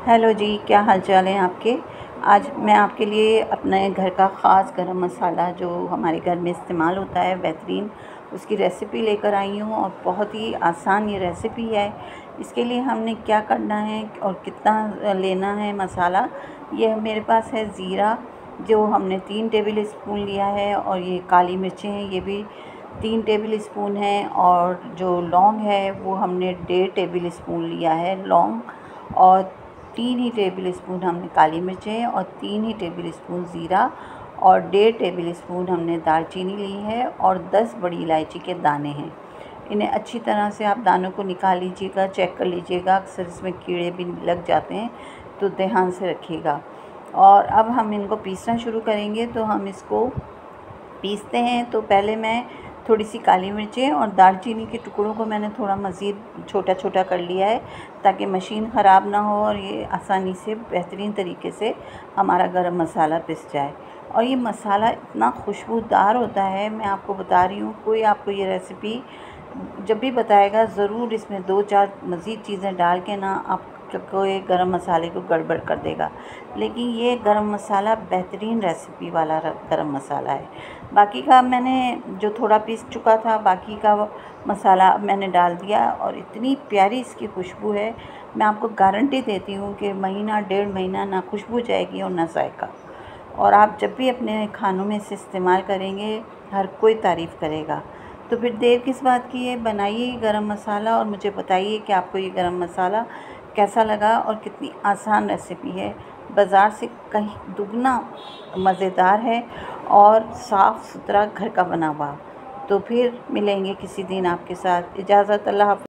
Hello जी, क्या हाल चाल हैं आपके। आज मैं आपके लिए अपने घर का ख़ास गरम मसाला जो हमारे घर में इस्तेमाल होता है बेहतरीन, उसकी रेसिपी लेकर आई हूँ और बहुत ही आसान ये रेसिपी है। इसके लिए हमने क्या करना है और कितना लेना है मसाला। ये मेरे पास है ज़ीरा, जो हमने 3 टेबल स्पून लिया है, और ये काली मिर्चें हैं, ये भी 3 टेबल स्पून हैं, और जो लौंग है वो हमने 1.5 टेबल स्पून लिया है लौंग, और 3 ही टेबल स्पून हमने काली मिर्चें और 3 ही टेबल स्पून ज़ीरा, और 1.5 टेबल स्पून हमने दालचीनी ली है, और 10 बड़ी इलायची के दाने हैं। इन्हें अच्छी तरह से आप दानों को निकाल लीजिएगा, चेक कर लीजिएगा, अक्सर इसमें कीड़े भी लग जाते हैं, तो ध्यान से रखिएगा। और अब हम इनको पीसना शुरू करेंगे। तो हम इसको पीसते हैं। तो पहले मैं थोड़ी सी काली मिर्चें और दालचीनी के टुकड़ों को मैंने थोड़ा मज़ीद छोटा छोटा कर लिया है, ताकि मशीन ख़राब ना हो और ये आसानी से बेहतरीन तरीके से हमारा गरम मसाला पिस जाए। और ये मसाला इतना खुशबूदार होता है, मैं आपको बता रही हूँ। कोई आपको ये रेसिपी जब भी बताएगा, ज़रूर इसमें 2-4 मज़ीद चीज़ें डाल के ना आपको ये गरम मसाले को गड़बड़ कर देगा। लेकिन ये गरम मसाला बेहतरीन रेसिपी वाला गरम मसाला है। बाकी का मैंने जो थोड़ा पीस चुका था, बाकी का मसाला अब मैंने डाल दिया, और इतनी प्यारी इसकी खुशबू है, मैं आपको गारंटी देती हूँ कि महीना 1.5 महीना ना खुशबू जाएगी और ना जायका। और आप जब भी अपने खानों में इसे इस्तेमाल करेंगे, हर कोई तारीफ़ करेगा। तो फिर देर किस बात की है, बनाइए गरम मसाला और मुझे बताइए कि आपको ये गरम मसाला कैसा लगा और कितनी आसान रेसिपी है। बाज़ार से कहीं दुगना मज़ेदार है और साफ़ सुथरा घर का बना हुआ। तो फिर मिलेंगे किसी दिन आपके साथ। इजाज़त, अल्लाह हाफ़िज़।